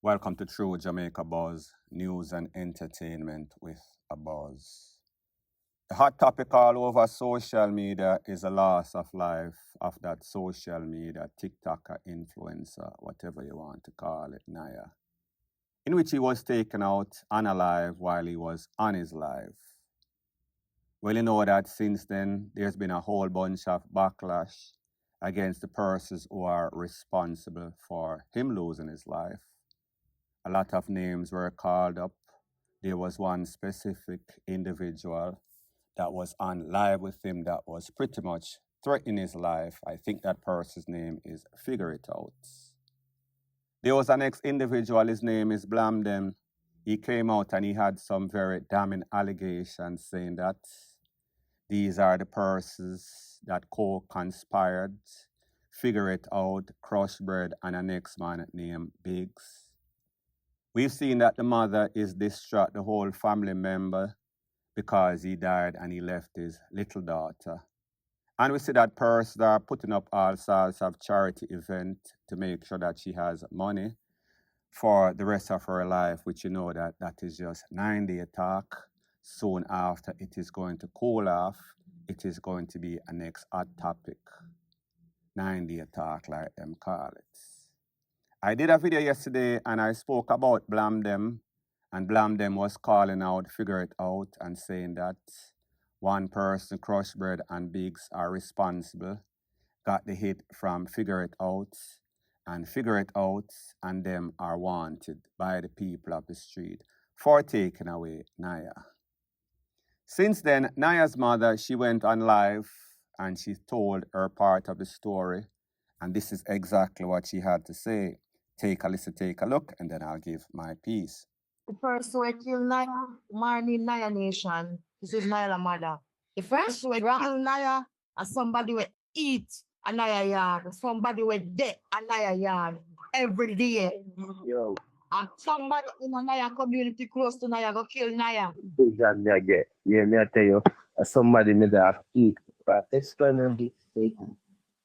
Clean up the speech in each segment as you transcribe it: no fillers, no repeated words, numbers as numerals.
Welcome to True Jamaica Buzz, news and entertainment with a buzz. The hot topic all over social media is the loss of life of that social media TikToker influencer, whatever you want to call it, Naya, in which he was taken out unalive while he was on his life. Well, you know that since then, there's been a whole bunch of backlash against the persons who are responsible for him losing his life. A lot of names were called up. There was one specific individual that was on live with him that was pretty much threatening his life. I think that person's name is Figure It Out. There was an ex-individual, his name is Blamden. He came out and he had some very damning allegations saying that these are the persons that co-conspired, Figure It Out, Crush Bread, and a next man named Biggs. We've seen that the mother is distraught, the whole family member, because he died and he left his little daughter. And we see that persons are putting up all sorts of charity events to make sure that she has money for the rest of her life, which you know that is just 9-day talk. Soon after, it is going to cool off. It is going to be a next hot topic. 9-day talk, like them call it. I did a video yesterday and I spoke about Blamden, and Blamden was calling out Figure It Out and saying that one person, Crush Bread and Biggs, are responsible, got the hit from Figure It Out, and Figure It Out and them are wanted by the people of the street for taking away Naya. Since then, Naya's mother, she went on live and she told her part of the story, and this is exactly what she had to say. Take a listen, take a look, and then I'll give my piece. The first who killed Naya, Marnie Naya Nation, this is Naya mother. The first who rattle Naya, and somebody will eat a Naya yard, somebody will dead a Naya yard every day. Yo, And somebody in a Naya community close to Naya go kill Naya. big job me I get. Yeah, me I tell you, somebody me that eat. But explain them this steak.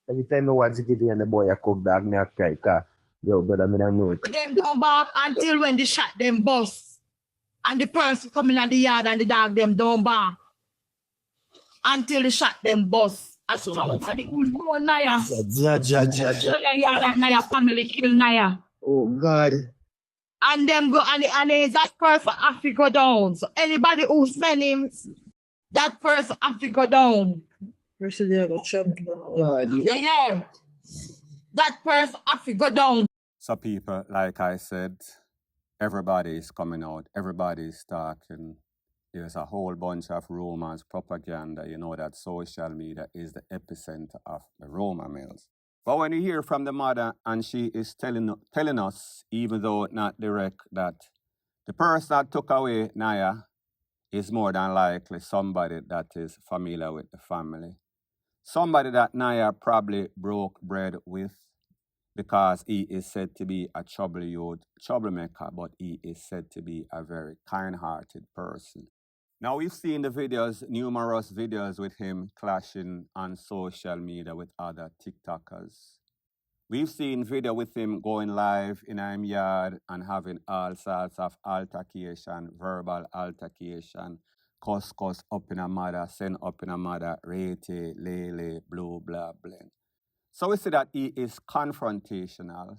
Every time I watch the video and the boy I cook dog, me I cry. Cause, yo, brother, me don't know it. Them don't bark until when they shot them bus. And the person coming at the yard and the dog them don't bark. Until they shot them bus. And somebody will go Naya. Naya family kill Naya. Oh, God. And them go and that person have to go down. So anybody who send him, that person have to go down. God. Yeah. That person have to go down. So people, like I said, everybody is coming out, everybody is talking. There's a whole bunch of rumors, propaganda. You know that social media is the epicenter of the rumor mills. But when you hear from the mother and she is telling us, even though not direct, that the person that took away Naya is more than likely somebody that is familiar with the family. Somebody that Naya probably broke bread with, because he is said to be a troublemaker, but he is said to be a very kind-hearted person. Now, we've seen the videos, numerous videos with him clashing on social media with other TikTokers. We've seen video with him going live in his yard and having all sorts of altercation, verbal altercation, cuss up in a mother, send up in a mother, rate, lele, blue, blah, blend. So we see that he is confrontational.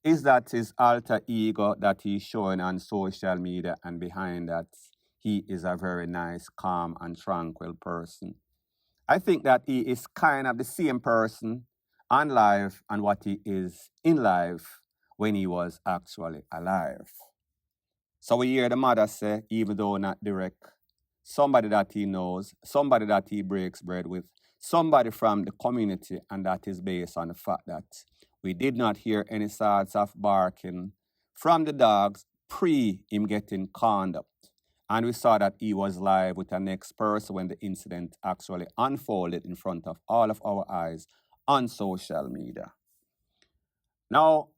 Is that his alter ego that he's showing on social media, and behind that, he is a very nice, calm, and tranquil person? I think that he is kind of the same person on live and what he is in life when he was actually alive. So we hear the mother say, even though not direct, somebody that he knows, somebody that he breaks bread with, somebody from the community, and that is based on the fact that we did not hear any sorts of barking from the dogs pre him getting conned up. And we saw that he was live with the next person when the incident actually unfolded in front of all of our eyes on social media. Now,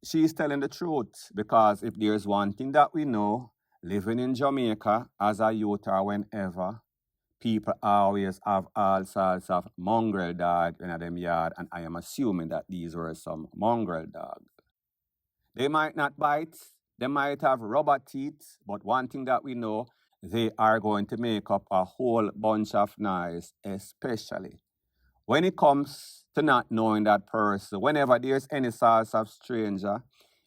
she's telling the truth, because if there's one thing that we know, living in Jamaica as a youth or whenever, people always have all sorts of mongrel dogs in them yard, and I am assuming that these were some mongrel dogs. They might not bite, they might have rubber teeth, but one thing that we know, they are going to make up a whole bunch of noise, especially when it comes to not knowing that person. Whenever there's any sort of stranger,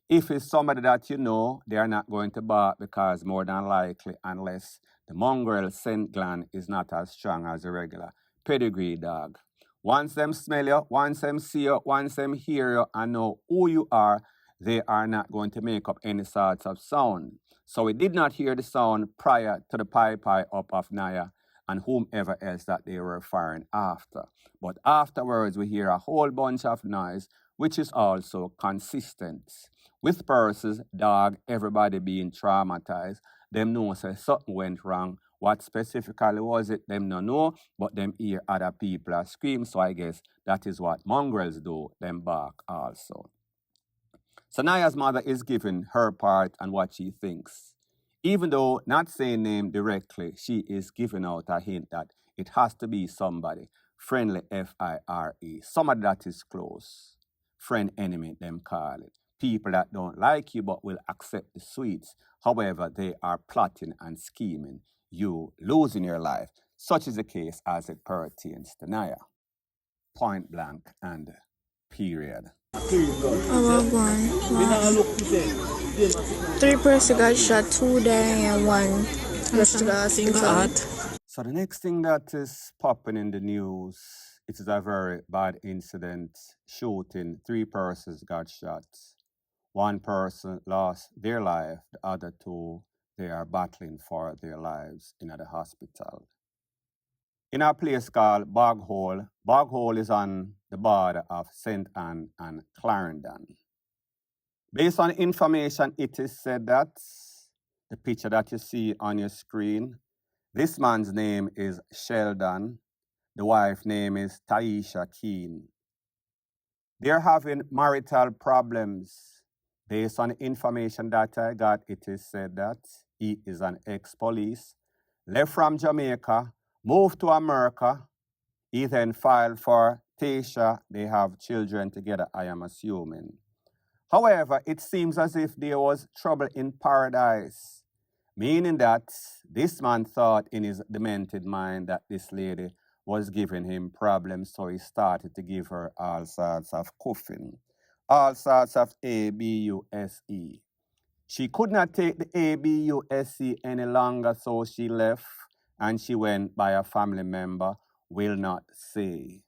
if it's somebody that you know, they are not going to bark because more than likely, unless the mongrel scent gland is not as strong as a regular pedigree dog. Once them smell you, once them see you, once them hear you and know who you are, they are not going to make up any sorts of sound. So we did not hear the sound prior to the pie up of Naya and whomever else that they were firing after. But afterwards, we hear a whole bunch of noise, which is also consistent with persons, dog, everybody being traumatized. Them know say something went wrong. What specifically was it? Them no know, but them hear other people scream. So I guess that is what mongrels do. Them bark also. So Naya's mother is giving her part and what she thinks. Even though not saying name directly, she is giving out a hint that it has to be somebody. Friendly, F-I-R-E. Somebody that is close. Friend, enemy, them call it. People that don't like you but will accept the sweets. However, they are plotting and scheming. You losing your life. Such is the case as it pertains to Naya. Point blank and period. Three persons got shot, 2 died and 1 rushed to the hospital. So the next thing that is popping in the news, it is a very bad incident, shooting. 3 persons got shot. 1 person lost their life. The other 2, they are battling for their lives in the hospital. In a place called Bog Hole. Bog Hole is on the border of St. Ann and Clarendon. Based on information, it is said that the picture that you see on your screen, this man's name is Sheldon. The wife's name is Taisha Keane. They're having marital problems. Based on information that I got, it is said that he is an ex-police, left from Jamaica, moved to America. He then filed for Taisha. They have children together, I am assuming. However, it seems as if there was trouble in paradise, meaning that this man thought in his demented mind that this lady was giving him problems, so he started to give her all sorts of cuffing, all sorts of ABUSE. She could not take the ABUSE any longer, so she left and she went by a family member, will not say.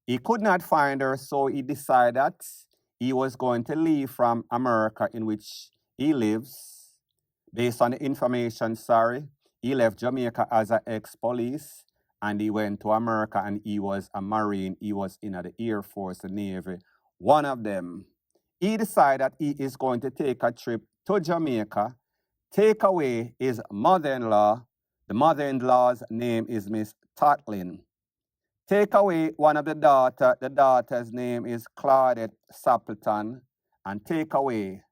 He could not find her, so he decided that he was going to leave from America, in which he lives. Based on the information, he left Jamaica as an ex-police and he went to America and he was a Marine. He was in the Air Force, the Navy, one of them. He decided that he is going to take a trip to Jamaica, take away his mother-in-law. The mother-in-law's name is Miss Tatlin. Take away one of the daughter's name is Claudette Sapleton, and take away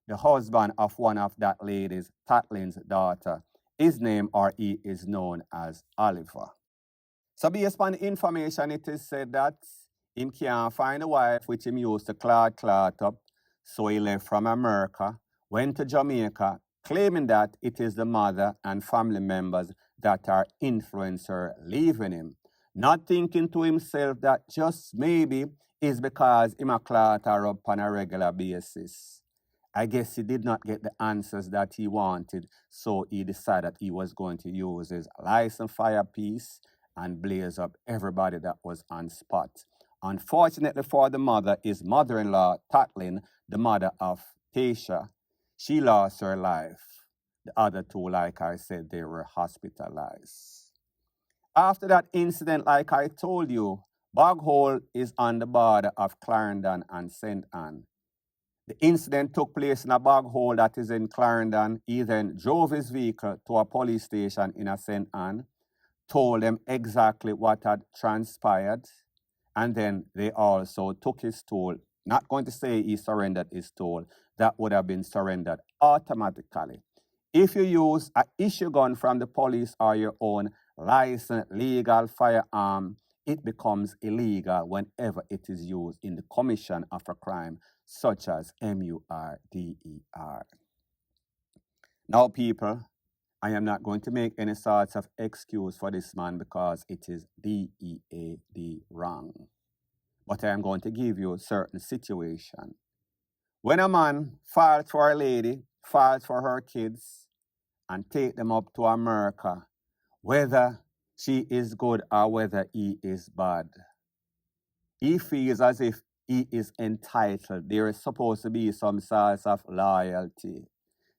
the husband of one of that lady's, Tatlin's daughter. His name or he is known as Oliver. So based on the information, it is said that him can't find a wife which him used to clot up, so he left from America, went to Jamaica, claiming that it is the mother and family members that are influencer leaving him. Not thinking to himself that just maybe is because him a clot her up on a regular basis. I guess he did not get the answers that he wanted, so he decided he was going to use his license fire piece and blaze up everybody that was on spot. Unfortunately for the mother, his mother-in-law, Tatlin, the mother of Taisha, she lost her life. The other 2, like I said, they were hospitalized. After that incident, like I told you, Bog Hole is on the border of Clarendon and St. Ann. The incident took place in a Bog Hole that is in Clarendon. He then drove his vehicle to a police station in a St. Ann, told them exactly what had transpired, and then they also took his tool. Not going to say he surrendered his tool. That would have been surrendered automatically. If you use an issue gun from the police or your own licensed legal firearm, it becomes illegal whenever it is used in the commission of a crime. such as MURDER. Now, people, I am not going to make any sorts of excuse for this man because it is DEAD wrong. But I am going to give you a certain situation. When a man falls for a lady, falls for her kids, and take them up to America, whether she is good or whether he is bad, he feels as if he is entitled. There is supposed to be some sort of loyalty.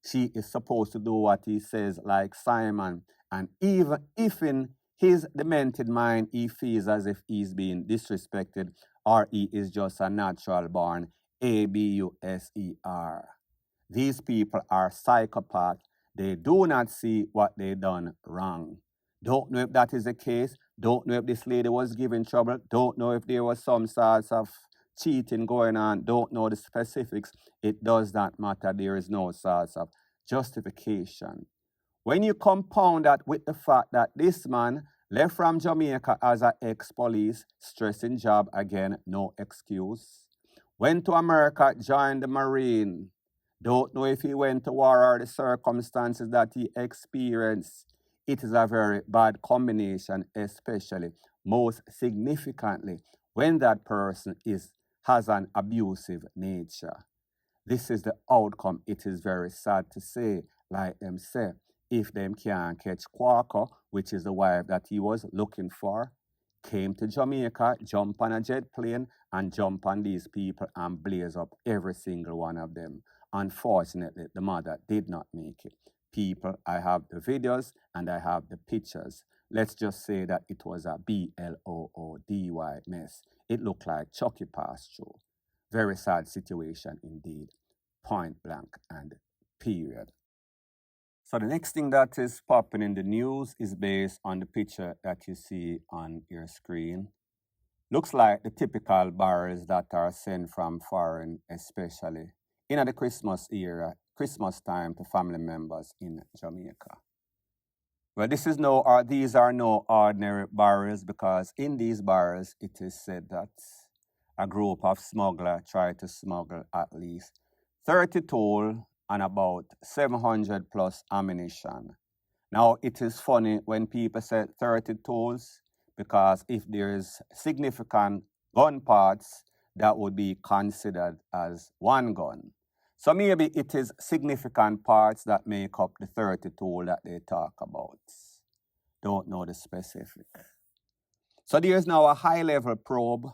She is supposed to do what he says, like Simon. And even if in his demented mind he feels as if he's being disrespected or he is just a natural born abuser. These people are psychopaths. They do not see what they done wrong. Don't know if that is the case. Don't know if this lady was given trouble. Don't know if there was some sorts of cheating going on. Don't know the specifics. It does not matter. There is no sorts of justification. When you compound that with the fact that this man left from Jamaica as an ex-police, stressing job again, no excuse. Went to America, joined the Marine. Don't know if he went to war or the circumstances that he experienced. It is a very bad combination, especially, most significantly, when that person has an abusive nature. This is the outcome. It is very sad to say, like them say, if them can't catch Quaker, which is the wife that he was looking for, came to Jamaica, jump on a jet plane, and jump on these people and blaze up every single one of them. Unfortunately, the mother did not make it. People, I have the videos and I have the pictures. Let's just say that it was a BLOODY mess. It looked like Chucky passed through. Very sad situation indeed. Point blank and period. So the next thing that is popping in the news is based on the picture that you see on your screen. Looks like the typical barrels that are sent from foreign, especially in the Christmas era, Christmas time, to family members in Jamaica. Well, these are no ordinary barrels, because in these barrels it is said that a group of smugglers tried to smuggle at least 30 tools and about 700 plus ammunition. Now, it is funny when people say 30 tools, because if there is significant gun parts, that would be considered as one gun. So maybe it is significant parts that make up the 30 tool that they talk about. Don't know the specific. So there is now a high-level probe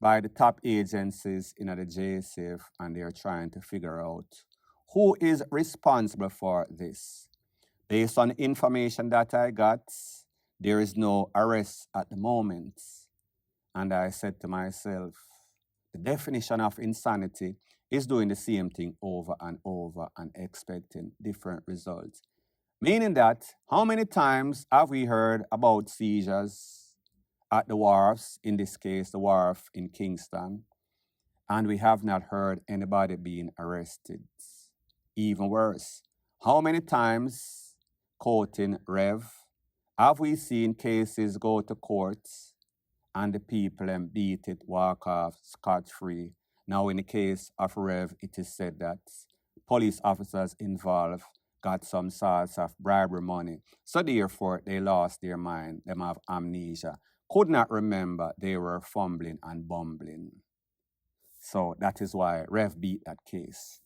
by the top agencies in the JSF, and they're trying to figure out who is responsible for this. Based on information that I got, there is no arrest at the moment. And I said to myself, the definition of insanity is doing the same thing over and over and expecting different results. Meaning that, how many times have we heard about seizures at the wharfs, in this case, the wharf in Kingston, and we have not heard anybody being arrested? Even worse, how many times, quoting Rev, have we seen cases go to courts and the people beat it, walk off scot-free? Now, in the case of Rev, it is said that police officers involved got some sorts of bribery money. So therefore, they lost their mind. Them have amnesia. Could not remember. They were fumbling and bumbling. So that is why Rev beat that case.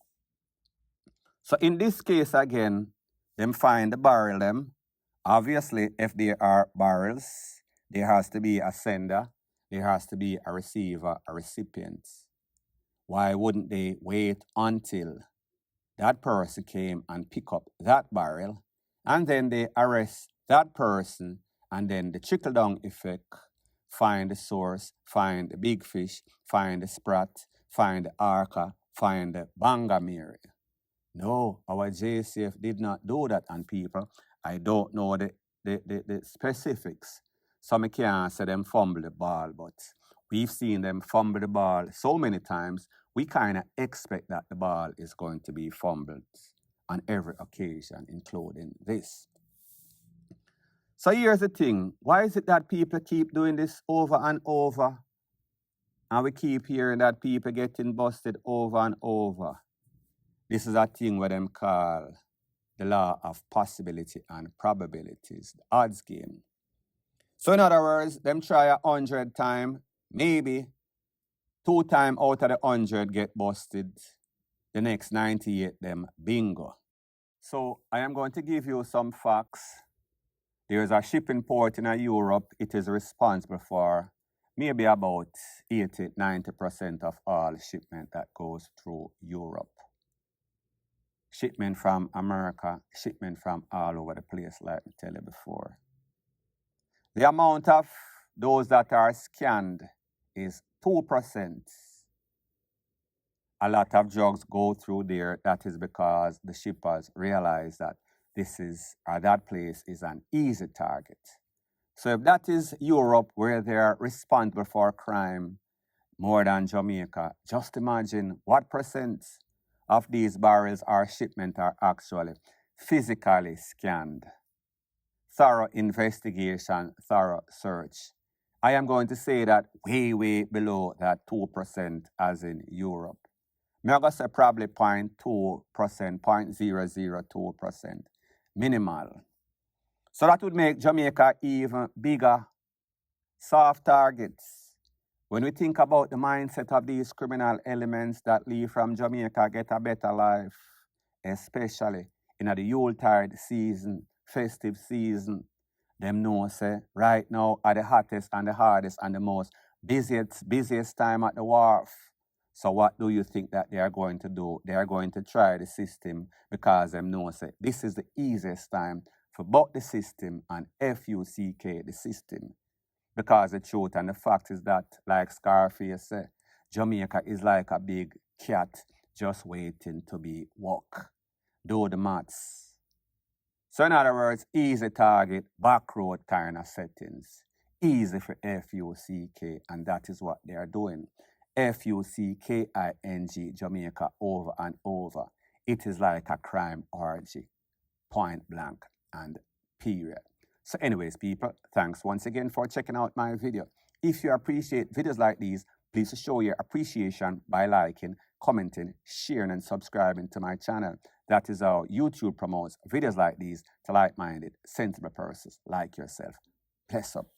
So in this case, again, them find the barrel them. Obviously, if there are barrels, there has to be a sender, there has to be a receiver, a recipient. Why wouldn't they wait until that person came and pick up that barrel, and then they arrest that person, and then the trickle-down effect, find the source, find the big fish, find the sprat, find the arca, find the bangamiri? No, our JCF did not do that on people. I don't know the specifics. Some can't say them fumble the ball, but we've seen them fumble the ball so many times, we kind of expect that the ball is going to be fumbled on every occasion, including this. So here's the thing. Why is it that people keep doing this over and over? And we keep hearing that people getting busted over and over. This is a thing where them call the law of possibility and probabilities, the odds game. So in other words, them try 100 times, maybe 2 times out of the 100 get busted. The next 98, them bingo. So I am going to give you some facts. There's a shipping port in Europe. It is responsible for maybe about 80-90% of all shipment that goes through Europe. Shipment from America, shipment from all over the place, like I tell you before. The amount of those that are scanned is 2%. A lot of drugs go through there. That is because the shippers realize that that place is an easy target. So if that is Europe, where they're responsible for crime more than Jamaica, just imagine what percent of these barrels or shipment are actually physically scanned. Thorough investigation, thorough search. I am going to say that way below that 2% as in Europe. I'm going to say probably 0.2%, 0.002%, minimal. So that would make Jamaica even bigger, soft targets. When we think about the mindset of these criminal elements that leave from Jamaica get a better life, especially in the Yuletide season, festive season, them know say right now are the hottest and the hardest and the most busiest time at the wharf. So what do you think that they are going to do? They are going to try the system because them know say this is the easiest time for both the system and FUCK, the system. Because the truth and the fact is that, like Scarface said, Jamaica is like a big cat just waiting to be woke. Do the maths. So in other words, easy target, back road kind of settings. Easy for FUCK, and that is what they are doing. FUCKING, Jamaica, over and over. It is like a crime orgy, point blank and period. So anyways, people, thanks once again for checking out my video. If you appreciate videos like these, please show your appreciation by liking, commenting, sharing, and subscribing to my channel. That is how YouTube promotes videos like these to like-minded, sensible persons like yourself. Bless up.